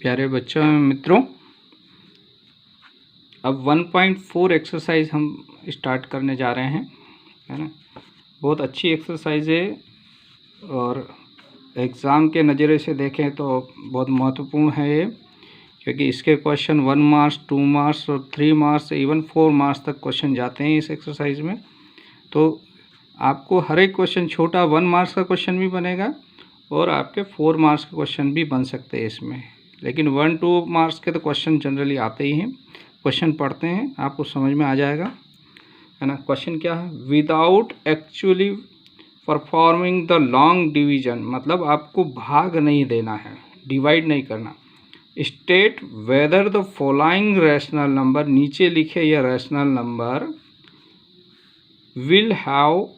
प्यारे बच्चों मित्रों, अब 1.4 एक्सरसाइज हम स्टार्ट करने जा रहे हैं, है ना। बहुत अच्छी एक्सरसाइज है और एग्ज़ाम के नज़रिए से देखें तो बहुत महत्वपूर्ण है ये, क्योंकि इसके क्वेश्चन 1 मार्क्स 2 मार्क्स और 3 मार्क्स इवन 4 मार्क्स तक क्वेश्चन जाते हैं इस एक्सरसाइज में। तो आपको हर एक क्वेश्चन छोटा 1 मार्क्स का क्वेश्चन भी बनेगा और आपके 4 मार्क्स के क्वेश्चन भी बन सकते हैं इसमें, लेकिन 1-2 मार्क्स के तो क्वेश्चन जनरली आते ही हैं। क्वेश्चन पढ़ते हैं, आपको समझ में आ जाएगा, है ना। क्वेश्चन क्या है? Without actually performing the long division, मतलब आपको भाग नहीं देना है, डिवाइड नहीं करना। State whether the following rational number, नीचे लिखे यह rational number will have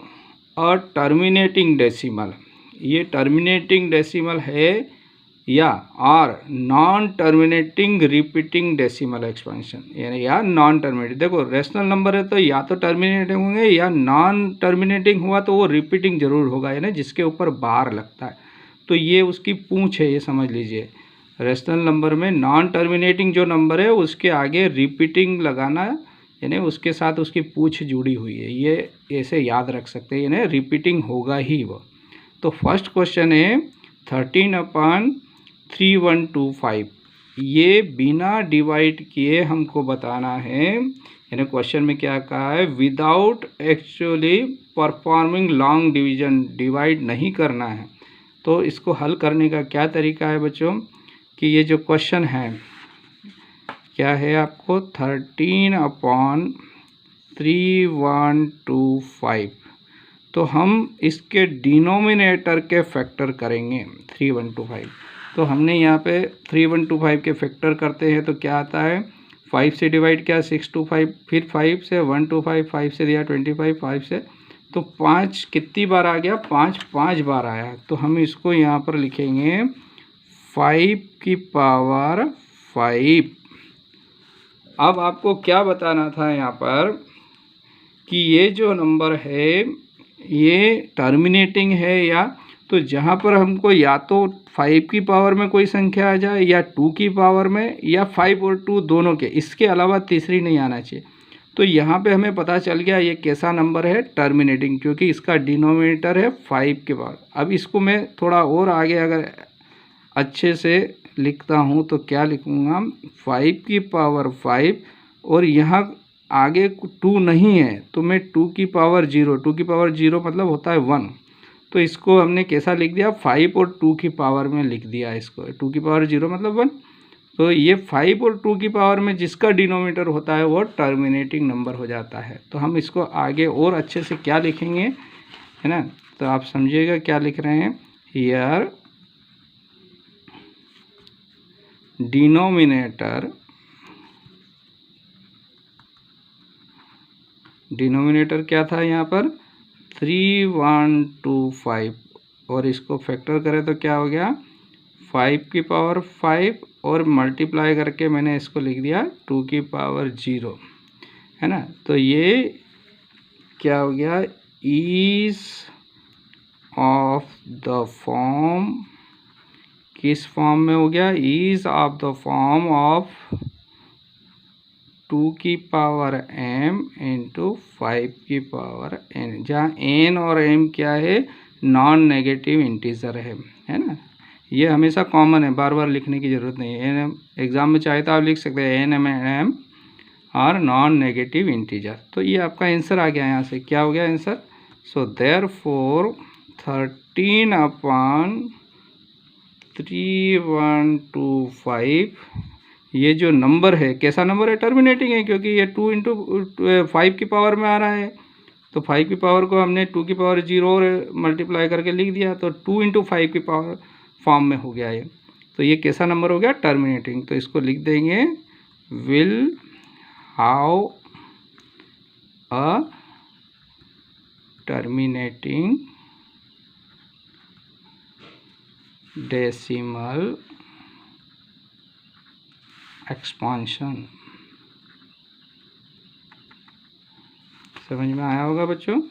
a terminating decimal, ये टर्मिनेटिंग डेसिमल है या और non terminating repeating decimal expansion, यानी या नॉन टर्मिनेटिंग। देखो रैशनल नंबर है तो या तो टर्मिनेटिंग होंगे या नॉन टर्मिनेटिंग हुआ तो वो रिपीटिंग जरूर होगा, यानी जिसके ऊपर बार लगता है। तो ये उसकी पूंछ है, ये समझ लीजिए। रैशनल नंबर में नॉन टर्मिनेटिंग जो नंबर है उसके आगे रिपीटिंग लगाना, यानी उसके साथ उसकी पूंछ जुड़ी हुई है, ये ऐसे याद रख सकते हैं, यानी रिपीटिंग होगा ही वो। तो फर्स्ट क्वेश्चन है 13/3125, ये बिना डिवाइड किए हमको बताना है, यानी क्वेश्चन में क्या कहा है? Without actually performing long division, divide नहीं करना है। तो इसको हल करने का क्या तरीका है बच्चों, कि ये जो क्वेश्चन है क्या है, आपको 13/3125, तो हम इसके डिनोमिनेटर के फैक्टर करेंगे 3125। तो हमने यहाँ पे 3125 के फैक्टर करते हैं तो क्या आता है? 5 से डिवाइड किया 625, फिर 5 से 125, 5 से दिया 25, 5 से तो 5 कितनी बार आ गया? 5 बार आया। तो हम इसको यहाँ पर लिखेंगे 5 की पावर 5। अब आपको क्या बताना था यहाँ पर कि ये जो नंबर है ये टर्मिनेटिंग है या, तो जहाँ पर हमको या तो 5 की पावर में कोई संख्या आ जाए या 2 की पावर में, या 5 और 2 दोनों के, इसके अलावा तीसरी नहीं आना चाहिए। तो यहाँ पे हमें पता चल गया ये कैसा नंबर है? टर्मिनेटिंग, क्योंकि इसका डिनोमिनेटर है 5 के पावर। अब इसको मैं थोड़ा और आगे अगर अच्छे से लिखता हूँ तो क्या लिखूँगा? 5 की पावर 5 और यहाँ आगे 2 नहीं है तो मैं 2 की पावर 0, 2 की पावर 0 मतलब होता है 1। तो इसको हमने कैसा लिख दिया? 5 और 2 की पावर में लिख दिया इसको, 2 की पावर 0 मतलब 1। तो ये 5 और 2 की पावर में जिसका डिनोमिनेटर होता है वो टर्मिनेटिंग नंबर हो जाता है। तो हम इसको आगे और अच्छे से क्या लिखेंगे, है ना, तो आप समझिएगा क्या लिख रहे हैं। हियर डिनोमिनेटर क्या था यहाँ पर? 3125, और इसको फैक्टर करें तो क्या हो गया? 5 की पावर 5 और मल्टीप्लाई करके मैंने इसको लिख दिया 2 की पावर 0, है ना। तो ये क्या हो गया? इज ऑफ द फॉर्म, किस फॉर्म में हो गया? Is of the form of 2 की पावर m इंटू 5 की पावर n, जहाँ n और m क्या है? नॉन नेगेटिव इंटीजर है ना। ये हमेशा कॉमन है, बार बार लिखने की ज़रूरत नहीं है। n एग्ज़ाम में चाहे तो आप लिख सकते हैं n m और नॉन नेगेटिव इंटीजर। तो ये आपका आंसर आ गया यहाँ से। क्या हो गया आंसर? सो देयरफॉर 13/3125 ये जो नंबर है कैसा नंबर है? टर्मिनेटिंग है, क्योंकि ये 2 इंटू 5 की पावर में आ रहा है। तो 5 की पावर को हमने 2 की पावर 0 और मल्टीप्लाई करके लिख दिया, तो 2 इंटू 5 की पावर फॉर्म में हो गया ये। तो ये कैसा नंबर हो गया? टर्मिनेटिंग। तो इसको लिख देंगे will how a terminating decimal expansion. समझ में आया होगा बच्चों,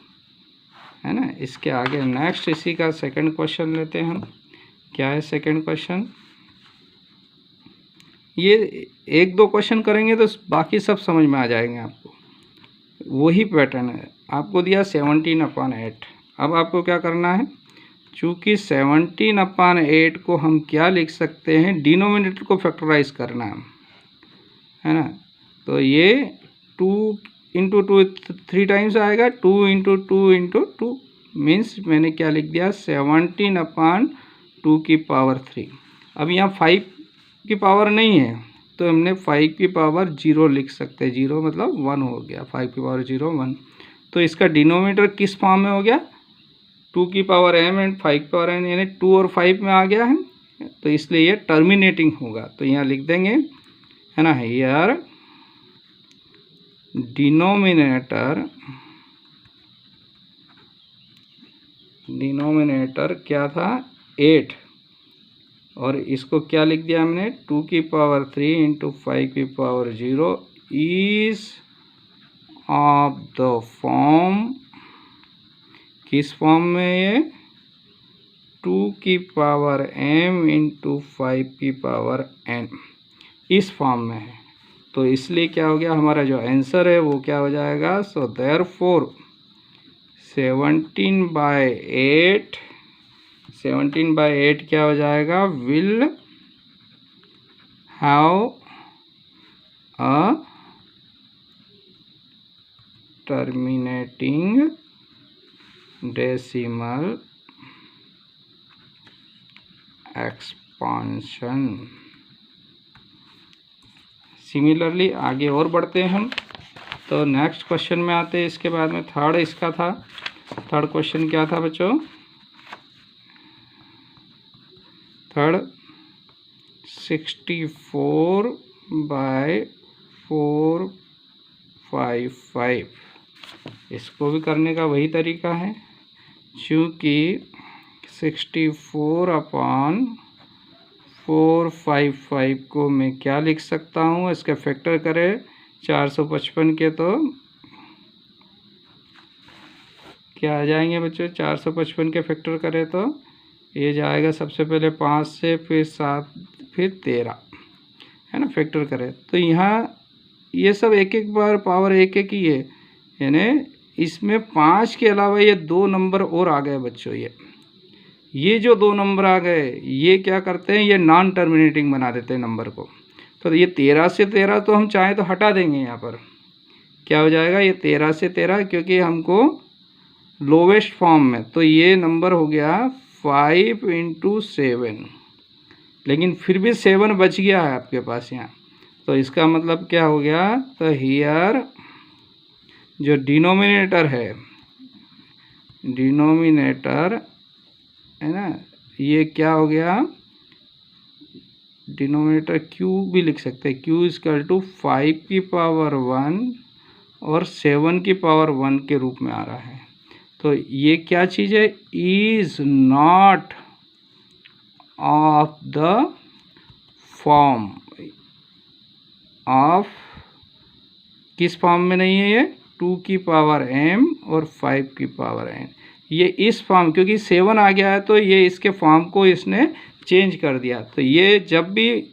है ना। इसके आगे नेक्स्ट इसी का सेकंड क्वेश्चन लेते हैं हम। क्या है सेकंड क्वेश्चन? ये एक दो क्वेश्चन करेंगे तो बाकी सब समझ में आ जाएंगे आपको। वही पैटर्न है, आपको दिया 17/8। अब आपको क्या करना है, चूँकि 17/8 को हम क्या लिख सकते हैं, डिनोमिनेटर को फैक्टराइज करना है ना। तो ये 2 × 2 3 टाइम्स आएगा, 2 × 2 × 2 मीन्स मैंने क्या लिख दिया, 17/2⁵। अब यहाँ 5 की पावर नहीं है तो हमने 5 की पावर 0 लिख सकते हैं। 0 मतलब 1 हो गया, 5 की पावर 0 1। तो इसका डिनोमिनेटर किस फॉर्म में हो गया, 2 की पावर m एंड 5 की पावर n, यानी 2 और 5 में आ गया है। तो इसलिए ये टर्मिनेटिंग होगा। तो यहाँ लिख देंगे, है ना, हियर डिनोमिनेटर क्या था, 8, और इसको क्या लिख दिया हमने, 2 की पावर 3 × 5 की power 0 is of the form, किस फॉर्म में ये, 2 की पावर m × 5 की पावर n, इस फॉर्म में है। तो इसलिए क्या हो गया, हमारा जो आंसर है वो क्या हो जाएगा, सो देयरफॉर 17/8 क्या हो जाएगा, will have a terminating decimal expansion. Similarly आगे और बढ़ते हैं हम, तो नेक्स्ट क्वेश्चन में आते हैं। इसके बाद में थर्ड इसका था, थर्ड क्वेश्चन क्या था बच्चों, थर्ड 64/455। इसको भी करने का वही तरीका है, चूँकि 64/455 को मैं क्या लिख सकता हूँ, इसका फैक्टर करें 455 के, तो क्या आ जाएंगे बच्चों, 455 के फैक्टर करें तो ये जाएगा सबसे पहले 5 से, फिर 7, फिर 13, है ना, फैक्टर करें तो यहाँ ये सब एक एक बार पावर एक एक ही है, यानी इसमें 5 के अलावा ये 2 नंबर और आ गए बच्चों। ये जो 2 नंबर आ गए ये क्या करते हैं, ये नॉन टर्मिनेटिंग बना देते हैं नंबर को। तो ये 13 से 13 तो हम चाहें तो हटा देंगे, यहाँ पर क्या हो जाएगा, ये 13 से 13, क्योंकि हमको लोवेस्ट फॉर्म में, तो ये नंबर हो गया 5 × 7, लेकिन फिर भी 7 बच गया है आपके पास यहाँ। तो इसका मतलब क्या हो गया, तो हियर जो डिनोमिनेटर है, डिनोमिनेटर है ना, ये क्या हो गया, डिनोमिनेटर q भी लिख सकते हैं, q = 5 की पावर 1 और 7 की पावर 1 के रूप में आ रहा है। तो ये क्या चीज़ है, is not of the form of, किस फॉर्म में नहीं है ये, 2 की पावर m और 5 की पावर n, ये इस फॉर्म, क्योंकि 7 आ गया है तो ये इसके फॉर्म को इसने चेंज कर दिया। तो ये जब भी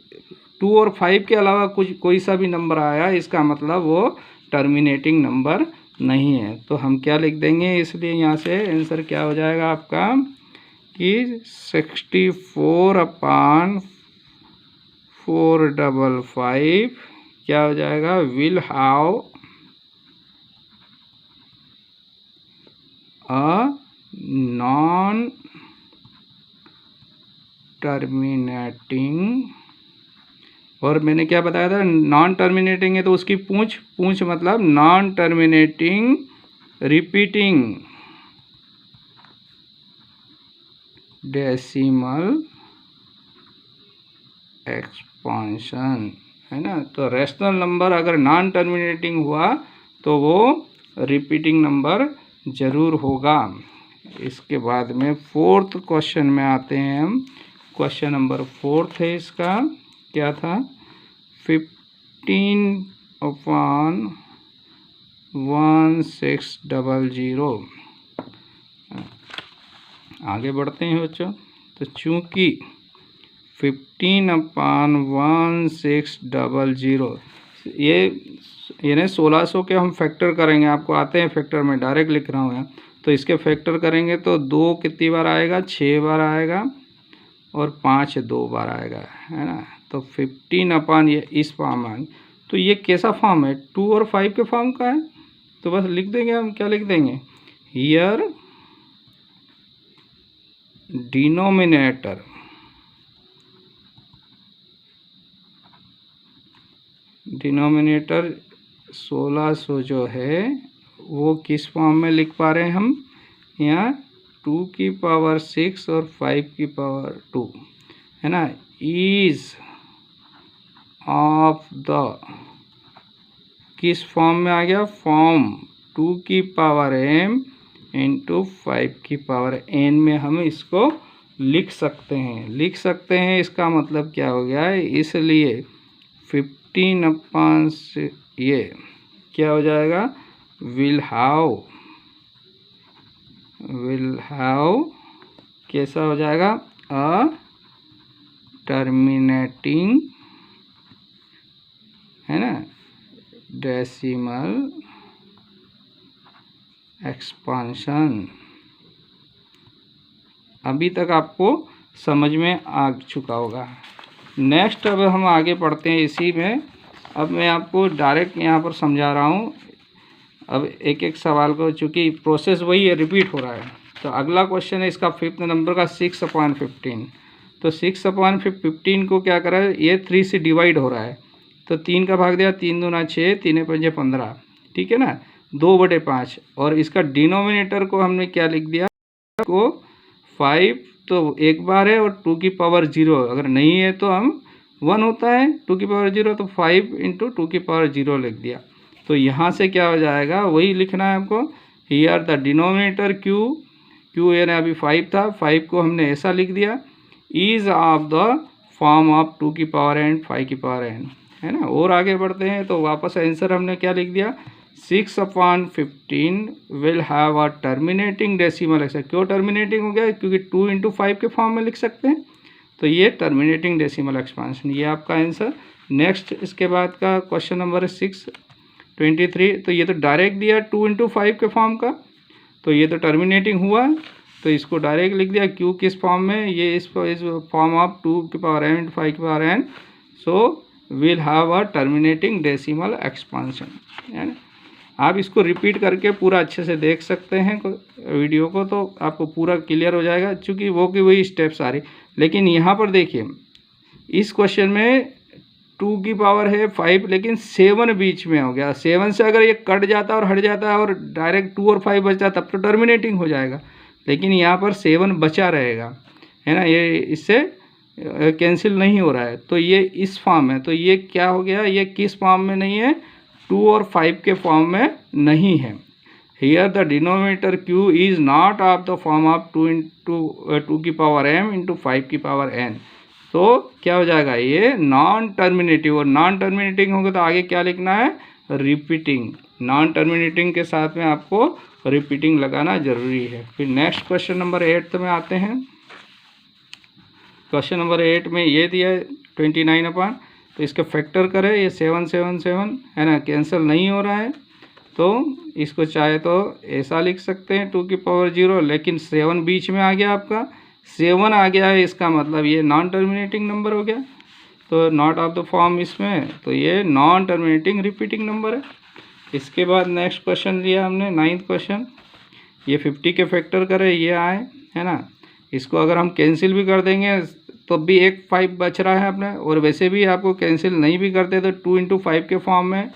2 और 5 के अलावा कोई सा भी नंबर आया, इसका मतलब वो टर्मिनेटिंग नंबर नहीं है। तो हम क्या लिख देंगे, इसलिए यहाँ से आंसर क्या हो जाएगा आपका कि 64/455 क्या हो जाएगा, will have a non terminating, और मैंने क्या बताया था, नॉन टर्मिनेटिंग है तो उसकी पूंछ मतलब non terminating repeating decimal expansion, है ना। तो रैशनल नंबर अगर नॉन टर्मिनेटिंग हुआ तो वो रिपीटिंग नंबर ज़रूर होगा। इसके बाद में फोर्थ क्वेश्चन में आते हैं हम। क्वेश्चन नंबर 4 है इसका, क्या था, 15/1600। आगे बढ़ते हैं बच्चों। तो चूँकि 15/1600। ये यानी 1600 के हम फैक्टर करेंगे, आपको आते हैं फैक्टर में, डायरेक्ट लिख रहा हूँ यहाँ। तो इसके फैक्टर करेंगे तो 2 कितनी बार आएगा, 6 बार आएगा, और 5 2 बार आएगा, है ना। तो 15 ये इस फॉर्म में। तो ये कैसा फॉर्म है, 2 और 5 के फॉर्म का है। तो बस लिख देंगे हम, क्या लिख देंगे, हियर डिनोमिनेटर डिनोमिनेटर 1600 जो है वो किस फॉर्म में लिख पा रहे हैं हम, यहाँ 2 की पावर 6 और 5 की पावर 2, है ना, इज ऑफ द, किस फॉर्म में आ गया, फॉर्म 2 की पावर m इंटू 5 की पावर n में हम इसको लिख सकते हैं। इसका मतलब क्या हो गया है, इसलिए 15 से ये क्या हो जाएगा, विल हैव कैसा हो जाएगा, अ टर्मिनेटिंग, है ना, डेसिमल एक्सपांशन। अभी तक आपको समझ में आ चुका होगा। नेक्स्ट अब हम आगे पढ़ते हैं इसी में। अब मैं आपको डायरेक्ट यहाँ पर समझा रहा हूँ। अब एक एक सवाल को, चूँकि प्रोसेस वही है, रिपीट हो रहा है। तो अगला क्वेश्चन है इसका 5th नंबर का 6/15। तो 6/15 को क्या करा है, ये 3 से डिवाइड हो रहा है। तो 3 का भाग दिया, 3 दूना 6, 3 पंजे 15, ठीक है ना, 2/5। और इसका डिनोमिनेटर को हमने क्या लिख दिया, को 5 तो एक बार है, और 2 की पावर 0 अगर नहीं है तो हम 1 होता है, 2 की पावर 0, तो 5 इंटू 2 की पावर 0 लिख दिया। तो यहाँ से क्या हो जाएगा, वही लिखना है आपको, हियर द डिनोमिनेटर क्यू यानी अभी 5 था, 5 को हमने ऐसा लिख दिया, is of the form of 2 की पावर n 5 की पावर n, है ना। और आगे बढ़ते हैं तो वापस आंसर हमने क्या लिख दिया, 6/15 will have a terminating decimal expansion. क्यों टर्मिनेटिंग हो गया, क्योंकि 2 इंटू 5 के फॉर्म में लिख सकते हैं। तो ये टर्मिनेटिंग डेसिमल एक्सपांशन, ये आपका आंसर। नेक्स्ट इसके बाद का क्वेश्चन नंबर 6/23। तो ये तो डायरेक्ट दिया 2 इंटू 5 के फॉर्म का, तो ये तो टर्मिनेटिंग हुआ, तो इसको डायरेक्ट लिख दिया, क्यू किस फॉर्म में, ये इस फॉर्म ऑफ 2 की पावर m इंटू 5 की power n, so will have a terminating decimal expansion, है ना। आप इसको रिपीट करके पूरा अच्छे से देख सकते हैं वीडियो को, तो आपको पूरा क्लियर हो जाएगा, क्योंकि वो की वही स्टेप्स आ रही। लेकिन यहाँ पर देखिए, इस क्वेश्चन में 2 की पावर है 5, लेकिन 7 बीच में हो गया। 7 से अगर ये कट जाता है और हट जाता है और डायरेक्ट 2 और 5 बचता, तब तो टर्मिनेटिंग हो जाएगा। लेकिन यहाँ पर 7 बचा रहेगा, है ना, ये इससे कैंसिल नहीं हो रहा है। तो ये इस फॉर्म में, तो ये क्या हो गया, ये किस फॉर्म में नहीं है, 2 और 5 के फॉर्म में नहीं है। Here the denominator q is not of the form of 2 की पावर m इंटू 5 की पावर n। तो क्या हो जाएगा, ये नॉन टर्मिनेटिव, और नॉन टर्मिनेटिंग होगा तो आगे क्या लिखना है, रिपीटिंग। नॉन टर्मिनेटिंग के साथ में आपको रिपीटिंग लगाना जरूरी है। फिर नेक्स्ट क्वेश्चन नंबर 8 में आते हैं। क्वेश्चन नंबर 8 में ये दिया है 29/, तो इसका फैक्टर करें, ये 7 7 7, है ना, कैंसिल नहीं हो रहा है। तो इसको चाहे तो ऐसा लिख सकते हैं 2 की पावर 0, लेकिन 7 बीच में आ गया, आपका 7 आ गया है, इसका मतलब ये नॉन टर्मिनेटिंग नंबर हो गया। तो नॉट ऑफ द फॉर्म इसमें, तो ये नॉन टर्मिनेटिंग रिपीटिंग नंबर है। इसके बाद नेक्स्ट क्वेश्चन लिया हमने 9th क्वेश्चन, ये 50 के फैक्टर करें, ये आए, है ना। इसको अगर हम कैंसिल भी कर देंगे तो भी एक 5 बच रहा है अपने, और वैसे भी आपको कैंसिल नहीं भी करते तो 2 इंटू 5 के फॉर्म में,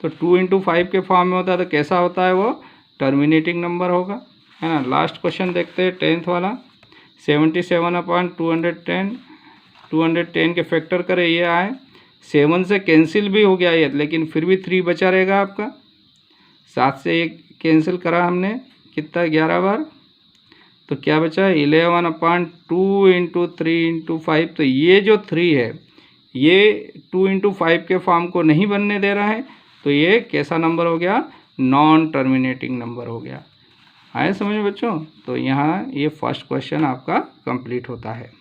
तो 2 इंटू 5 के फॉर्म में होता है, तो कैसा होता है, वो टर्मिनेटिंग नंबर होगा, है ना। लास्ट क्वेश्चन देखते हैं 10th वाला, 77/210, 210 के फैक्टर करें, ये आए, 7 से कैंसिल भी हो गया ये, लेकिन फिर भी 3 बचा रहेगा आपका। 7 से एक कैंसिल करा हमने, कितना, 11 बार, तो क्या बचा, 11/2 इंटू 3 इंटू 5। तो ये जो 3 है, ये 2 इंटू 5 के फॉर्म को नहीं बनने दे रहा है, तो ये कैसा नंबर हो गया, नॉन टर्मिनेटिंग नंबर हो गया। आए समझ में बच्चों। तो यहाँ ये फर्स्ट क्वेश्चन आपका कंप्लीट होता है।